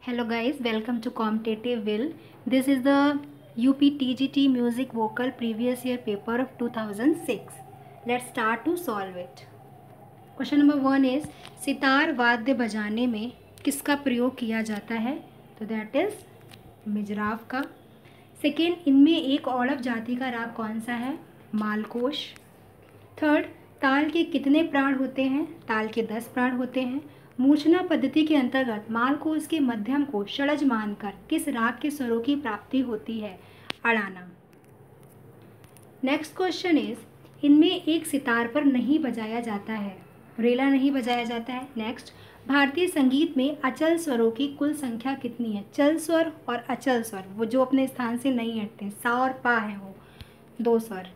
Hello guys, welcome to Competitive Will. This is the UPTGT Music Vocal Previous Year paper of 2006. Let's start to solve it. Question number 1 is sitar वाद्य बजाने में किसका प्रयोग किया जाता है? तो दैट इज मिजराफ का. सेकेंड, इनमें एक औड़व जाति का राग कौन सा है? मालकोश. थर्ड, ताल के कितने प्राण होते हैं? ताल के 10 प्राण होते हैं. मूर्छना पद्धति के अंतर्गत मालकोश के मध्यम को षड्ज मानकर किस राग के स्वरों की प्राप्ति होती है? अड़ाना. नेक्स्ट क्वेश्चन इज इनमें एक सितार पर नहीं बजाया जाता है, रेला नहीं बजाया जाता है. नेक्स्ट, भारतीय संगीत में अचल स्वरों की कुल संख्या कितनी है? चल स्वर और अचल स्वर, वो जो अपने स्थान से नहीं हटते, सा और पा है, वो 2 स्वर.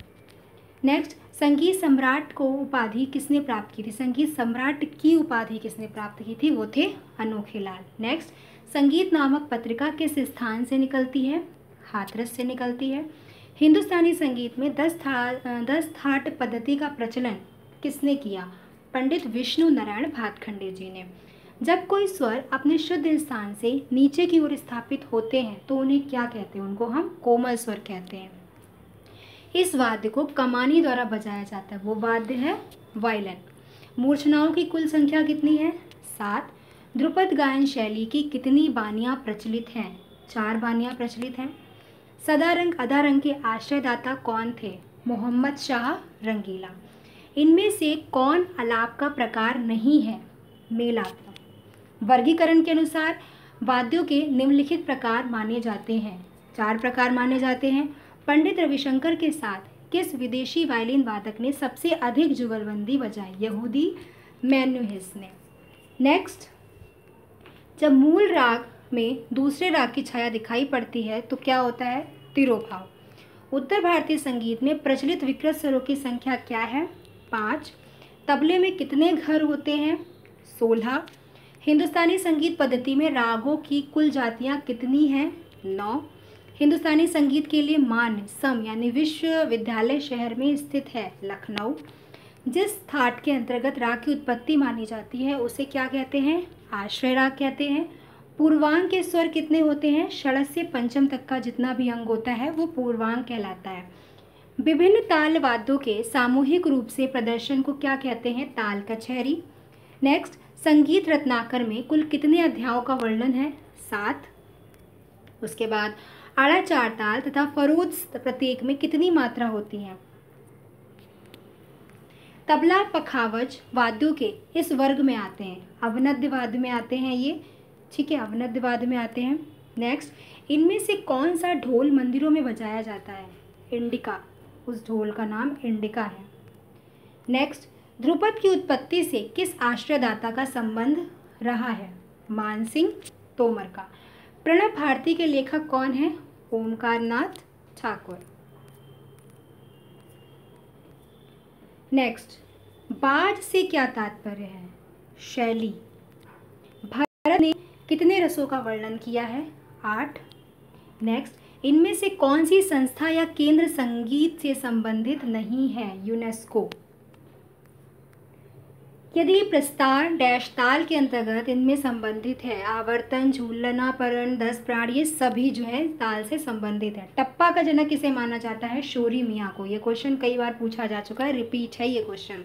नेक्स्ट, संगीत सम्राट को उपाधि किसने प्राप्त की थी? संगीत सम्राट की उपाधि किसने प्राप्त की थी? वो थे अनोखे लाल. नेक्स्ट, संगीत नामक पत्रिका किस स्थान से निकलती है? हाथरस से निकलती है. हिंदुस्तानी संगीत में 10 थाट पद्धति का प्रचलन किसने किया? पंडित विष्णु नारायण भातखंडे जी ने. जब कोई स्वर अपने शुद्ध स्थान से नीचे की ओर स्थापित होते हैं तो उन्हें क्या कहते हैं? उनको हम कोमल स्वर कहते हैं. इस वाद्य को कमानी द्वारा बजाया जाता है, वो वाद्य है वायलिन. मूर्छनाओं की कुल संख्या कितनी है? 7. ध्रुपद गायन शैली की कितनी बानियां प्रचलित हैं? 4 बानियां प्रचलित हैं. सदारंग अदारंग के आश्रयदाता कौन थे? मोहम्मद शाह रंगीला. इनमें से कौन आलाप का प्रकार नहीं है? मेलाप. वर्गीकरण के अनुसार वाद्यों के निम्नलिखित प्रकार माने जाते हैं. 4 प्रकार माने जाते हैं. पंडित रविशंकर के साथ किस विदेशी वायलिन वादक ने सबसे अधिक जुगलबंदी बजाई? यहूदी मैन्युहिस ने. नेक्स्ट, जब मूल राग में दूसरे राग की छाया दिखाई पड़ती है तो क्या होता है? तिरोभाव. उत्तर भारतीय संगीत में प्रचलित विकृत स्वरों की संख्या क्या है? 5. तबले में कितने घर होते हैं? 16. हिंदुस्तानी संगीत पद्धति में रागों की कुल जातियाँ कितनी हैं? 9. हिंदुस्तानी संगीत के लिए मान्य सम यानी विश्वविद्यालय शहर में स्थित है? लखनऊ. जिस थाट के अंतर्गत राग की उत्पत्ति मानी जाती है उसे क्या कहते हैं? आश्रय राग कहते हैं. पूर्वांग के स्वर कितने होते हैं? षड्ज से पंचम तक का जितना भी अंग होता है वो पूर्वांग कहलाता है. विभिन्न ताल वाद्यों के सामूहिक रूप से प्रदर्शन को क्या कहते हैं? ताल कचहरी. नेक्स्ट, संगीत रत्नाकर में कुल कितने अध्यायों का वर्णन है? 7. उसके बाद आड़ा 4 ताल तथा फरोज प्रत्येक में कितनी मात्रा होती है? तबला पखावज वाद्यों के इस वर्ग में आते हैं. अवनद्य वाद्य में आते हैं ये, ठीक है, अवनद्य वाद्य में आते हैं. नेक्स्ट, इनमें से कौन सा ढोल मंदिरों में बजाया जाता है? इंडिका. उस ढोल का नाम इंडिका है. नेक्स्ट, ध्रुपद की उत्पत्ति से किस आश्रयदाता का संबंध रहा है? मानसिंह तोमर का. प्रणब भारती के लेखक कौन है? ओमकार नाथ ठाकुर. नेक्स्ट, बाज से क्या तात्पर्य है? शैली. भारत ने कितने रसों का वर्णन किया है? 8. नेक्स्ट, इनमें से कौन सी संस्था या केंद्र संगीत से संबंधित नहीं है? यूनेस्को. यदि प्रस्तार डैश ताल के अंतर्गत इनमें संबंधित है, आवर्तन, झूलनापरण, 10 प्राण, ये सभी जो है ताल से संबंधित है. टप्पा का जनक किसे माना जाता है? शोरी मियाँ को. ये क्वेश्चन कई बार पूछा जा चुका है, रिपीट है ये क्वेश्चन.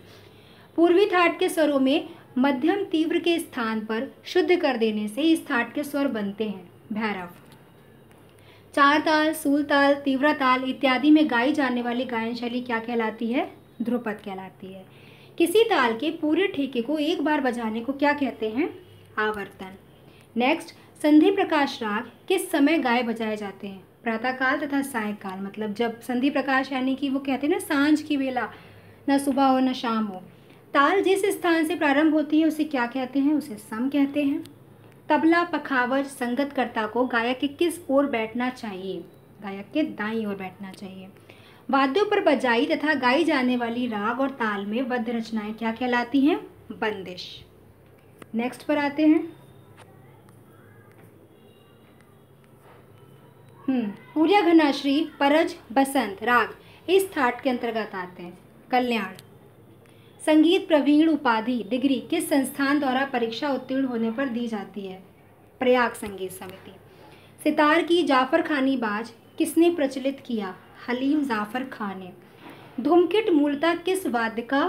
पूर्वी थाट के स्वरों में मध्यम तीव्र के स्थान पर शुद्ध कर देने से इस थाट के स्वर बनते हैं. भैरव. 4 ताल, सूल ताल, तीव्रा ताल इत्यादि में गाई जाने वाली गायन शैली क्या कहलाती है? ध्रुपद कहलाती है. किसी ताल के पूरे ठेके को एक बार बजाने को क्या कहते हैं? आवर्तन. नेक्स्ट, संधि प्रकाश राग किस समय गाए बजाए जाते हैं? प्रातःकाल तथा सायंकाल. मतलब जब संधि प्रकाश यानी कि वो कहते हैं ना सांझ की बेला, न सुबह हो न शाम हो. ताल जिस स्थान से प्रारंभ होती है उसे क्या कहते हैं? उसे सम कहते हैं. तबला पखावज संगतकर्ता को गायक के किस ओर बैठना चाहिए? गायक के दाईं ओर बैठना चाहिए. वाद्यों पर बजाई तथा गाई जाने वाली राग और ताल में बद्ध रचनाएं क्या कहलाती हैं? बंदिश. नेक्स्ट पर आते हैं. पूर्या घनाश्री परज बसंत राग इस थाट के अंतर्गत आते हैं. कल्याण. संगीत प्रवीण उपाधि डिग्री किस संस्थान द्वारा परीक्षा उत्तीर्ण होने पर दी जाती है? प्रयाग संगीत समिति। सितार की जाफर खानी बाज किसने प्रचलित किया? हलीम जाफर खान ने। धूमकेट मूलतः किस वाद्य का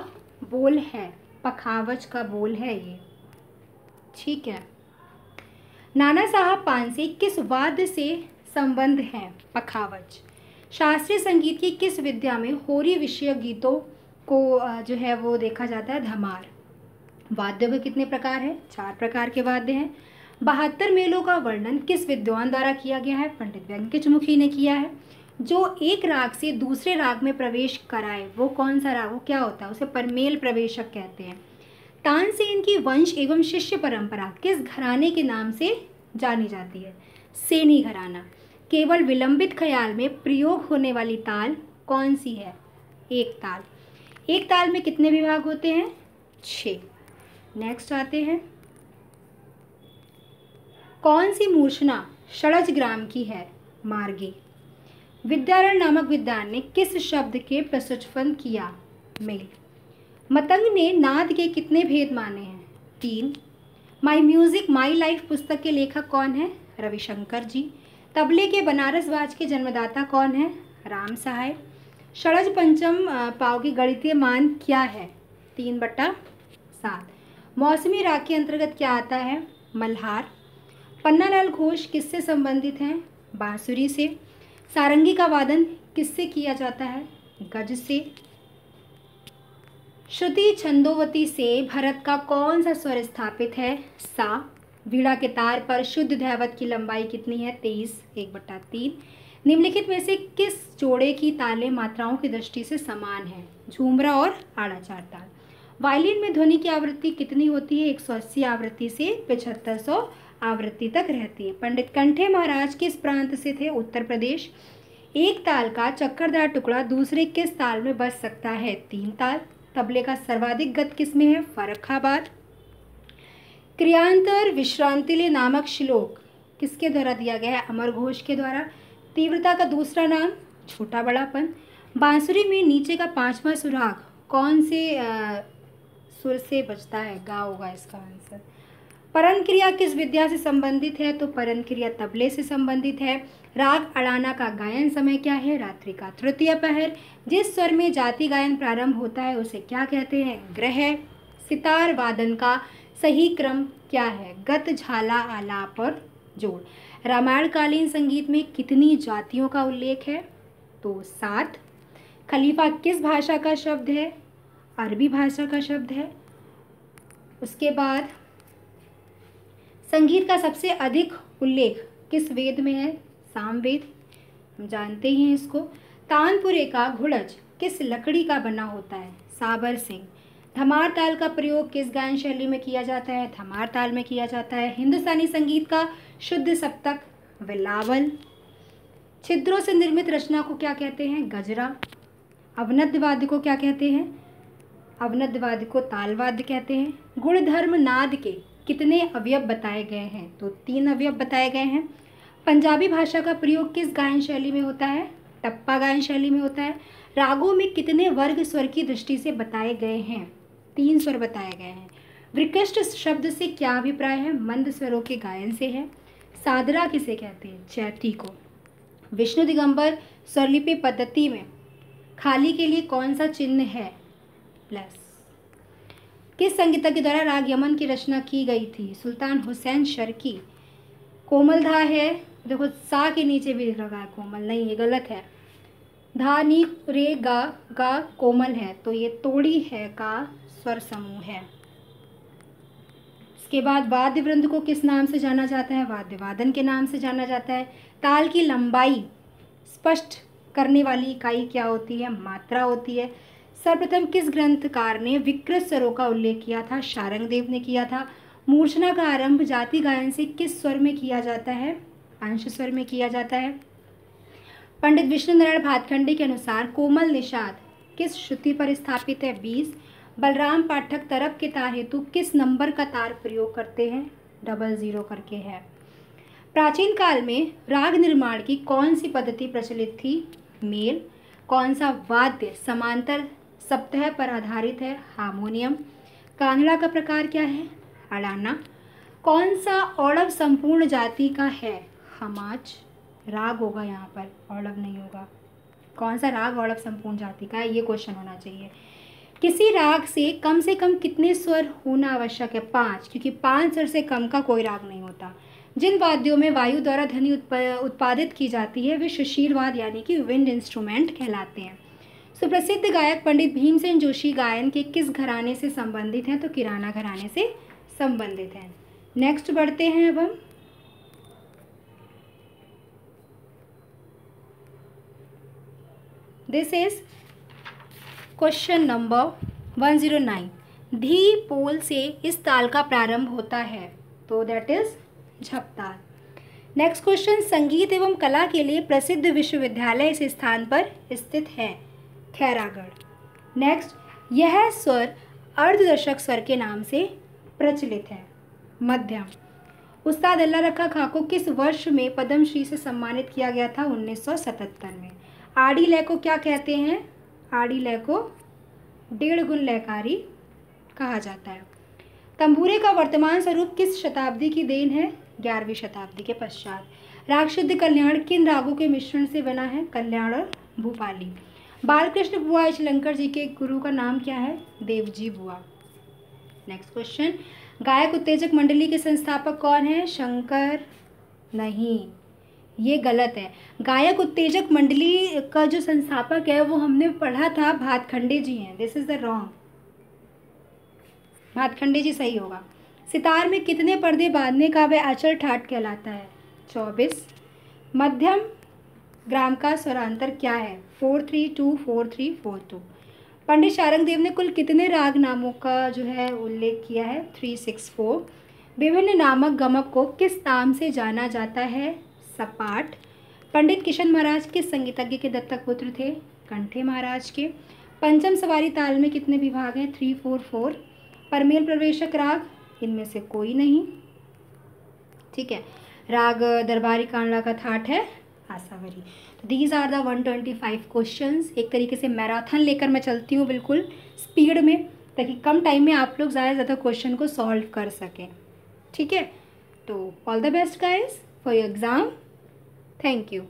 बोल है? पखावज का बोल है ये, ठीक है। नाना साहब पानसे किस वाद्य से संबंध है? पखावज। शास्त्रीय संगीत की किस विद्या में होरी विषय गीतों को जो है वो देखा जाता है? धमार। वाद्यों के कितने प्रकार हैं? 4 प्रकार के वाद्य हैं। 72 मेलों का वर्णन किस विद्वान द्वारा किया गया है? पंडित व्यंकचमुखी ने किया है। जो एक राग से दूसरे राग में प्रवेश कराए वो कौन सा राग, वो क्या होता है? उसे परमेल प्रवेशक कहते हैं। तानसेन की वंश एवं शिष्य परंपरा किस घराने के नाम से जानी जाती है? सेनी घराना। केवल विलंबित ख्याल में प्रयोग होने वाली ताल कौन सी है? एक ताल। एक ताल में कितने विभाग होते हैं? 6। नेक्स्ट आते हैं, कौन सी मूर्छना षडज ग्राम की है? मार्गी। विद्यारण नामक विद्वान ने किस शब्द के प्रसुच्चवन किया? मेल। मतंग ने नाद के कितने भेद माने हैं? 3। माई म्यूजिक माई लाइफ पुस्तक के लेखक कौन है? रविशंकर जी। तबले के बनारस वाज के जन्मदाता कौन है? राम सहाय। षडज पंचम पाव की गणितीय मान क्या है? 3/7। मौसमी राग के अंतर्गत क्या आता है? मल्हार। पन्नालाल घोष किससे संबंधित हैं? बांसुरी से। सारंगी का वादन किससे किया जाता है? गज से। श्रुति छंदोवती से भरत का कौन सा स्वर स्थापित है? सा। वीणा के तार पर शुद्ध दैवत की लंबाई कितनी है? 23, 1/3। निम्नलिखित में से किस जोड़े की तालें मात्राओं की दृष्टि से समान हैं? झूमरा और आड़ाचार ताल। वायलिन में ध्वनि की आवृत्ति कितनी होती है? 180 आवृत्ति से 7500 आवृत्ति तक रहती है। पंडित कंठे महाराज किस प्रांत से थे? उत्तर प्रदेश। एक ताल का चक्करदार टुकड़ा दूसरे किस ताल में बज सकता है? 3 ताल। तबले का सर्वाधिक गत किसमें है? फर्रुखाबाद। क्रियांतर विश्रांतिले नामक श्लोक किसके द्वारा दिया गया है? अमर घोष के द्वारा। तीव्रता का दूसरा नाम? छोटा बड़ापन। बांसुरी में नीचे का 5वां सुराग कौन से सुर से बजता है? गा होगा इसका आंसर। परन क्रिया किस विद्या से संबंधित है? तो परन क्रिया तबले से संबंधित है। राग अड़ाना का गायन समय क्या है? रात्रि का तृतीय पहर। जिस स्वर में जाति गायन प्रारंभ होता है उसे क्या कहते हैं? ग्रह। सितार वादन का सही क्रम क्या है? गत, झाला, आलाप और जोड़। रामायणकालीन संगीत में कितनी जातियों का उल्लेख है? तो 7। खलीफा किस भाषा का शब्द है? अरबी भाषा का शब्द है। उसके बाद संगीत का सबसे अधिक उल्लेख किस वेद में है? सामवेद, हम जानते ही हैं इसको। तानपुरे का घुड़ज किस लकड़ी का बना होता है? साबर सिंह। धमार ताल का प्रयोग किस गायन शैली में किया जाता है? धमार ताल में किया जाता है। हिंदुस्तानी संगीत का शुद्ध सप्तक? बिलावल। छिद्रों से निर्मित रचना को क्या कहते हैं? गजरा। अवनद्य वाद्य को क्या कहते हैं? अवनद्य वाद्य को तालवाद्य कहते हैं। गुणधर्म नाद के कितने अवयव बताए गए हैं? तो 3 अवयव बताए गए हैं। पंजाबी भाषा का प्रयोग किस गायन शैली में होता है? टप्पा गायन शैली में होता है। रागों में कितने वर्ग स्वर की दृष्टि से बताए गए हैं? 3 स्वर बताए गए हैं। विकृष्ट शब्द से क्या अभिप्राय है? मंद स्वरों के गायन से है। सादरा किसे कहते हैं? चैती को। विष्णु दिगंबर स्वरलिपि पद्धति में खाली के लिए कौन सा चिन्ह है? प्लस। किस संगीतज्ञ द्वारा राग यमन की रचना की गई थी? सुल्तान हुसैन शर्की। कोमल धा है, देखो सा के नीचे भी लिख रखा है कोमल, नहीं ये गलत है। धा नी रे गा कोमल है, तो ये तोड़ी है का स्वर समूह है। इसके बाद वाद्य वृंद को किस नाम से जाना जाता है? वाद्य वादन के नाम से जाना जाता है। ताल की लंबाई स्पष्ट करने वाली इकाई क्या होती है? मात्रा होती है। सर्वप्रथम किस ग्रंथकार ने विकृत स्वरों का उल्लेख किया था? शारंगदेव ने किया था। मूर्छना का आरंभ जाति गायन से किस स्वर में किया जाता है? अंश स्वर में किया जाता है। पंडित विष्णु नारायण भातखंडे के अनुसार कोमल निषाद किस श्रुति पर स्थापित है? 20। बलराम पाठक तरफ के तार हेतु किस नंबर का तार प्रयोग करते हैं? 00 करके है। प्राचीन काल में राग निर्माण की कौन सी पद्धति प्रचलित थी? मेल। कौन सा वाद्य समांतर सप्तह पर आधारित है? हारमोनियम। कांगड़ा का प्रकार क्या है? अड़ाना। कौन सा औड़व संपूर्ण जाति का है? हमाच। राग होगा यहाँ पर, औड़व नहीं होगा। कौन सा राग औड़व संपूर्ण जाति का है, ये क्वेश्चन होना चाहिए। किसी राग से कम कितने स्वर होना आवश्यक है? 5, क्योंकि 5 स्वर से कम का कोई राग नहीं होता। जिन वाद्यों में वायु द्वारा ध्वनि उत्पादित की जाती है वे सुशीलवाद यानी कि विंड इंस्ट्रूमेंट कहलाते हैं। सुप्रसिद्ध गायक पंडित भीमसेन जोशी गायन के किस घराने से संबंधित हैं? तो किराना घराने से संबंधित हैं। नेक्स्ट बढ़ते हैं अब हम। This is question number 109। धी पोल से इस ताल का प्रारंभ होता है, तो that is Jhaptal. Next question, संगीत एवं कला के लिए प्रसिद्ध विश्वविद्यालय इस स्थान पर स्थित है? खैरागढ़। नेक्स्ट, यह स्वर अर्धदशक स्वर के नाम से प्रचलित है। मध्यम। उस्ताद अल्लाह रखा खां को किस वर्ष में पद्मश्री से सम्मानित किया गया था? 1977 में। आड़ी लय को क्या कहते हैं? आड़ी लय को 1.5 गुण लयकारी कहा जाता है। तंबूरे का वर्तमान स्वरूप किस शताब्दी की देन है? 11वीं शताब्दी के पश्चात। राग सिद्ध कल्याण किन रागों के मिश्रण से बना है? कल्याण और भूपाली। बालकृष्ण बुआ इचलंकर जी के गुरु का नाम क्या है? देवजी बुआ। नेक्स्ट क्वेश्चन, गायक उत्तेजक मंडली के संस्थापक कौन है? शंकर नहीं, ये गलत है। गायक उत्तेजक मंडली का जो संस्थापक है वो हमने पढ़ा था भातखंडे जी हैं। This is the wrong. Bhatkhande ji सही होगा। सितार में कितने पर्दे बांधने का वह अचल ठाट कहलाता है? 24। मध्यम ग्राम का स्वरांतर क्या है? 432 43 42। पंडित शारंग देव ने कुल कितने राग नामों का जो है उल्लेख किया है? 364। विभिन्न नामक गमक को किस नाम से जाना जाता है? सपाट। पंडित किशन महाराज किस संगीतज्ञ के दत्तक पुत्र थे? कंठे महाराज के। पंचम सवारी ताल में कितने विभाग हैं? 344। परमेल प्रवेशक राग, इनमें से कोई नहीं। ठीक है, राग दरबारी कांडला का थाट है आसावरी। तो दीज आर द 125 क्वेश्चंस। एक तरीके से मैराथन लेकर मैं चलती हूँ बिल्कुल स्पीड में, ताकि कम टाइम में आप लोग ज़्यादा क्वेश्चन को सॉल्व कर सकें। ठीक है, तो all the best guys for your exam. Thank you.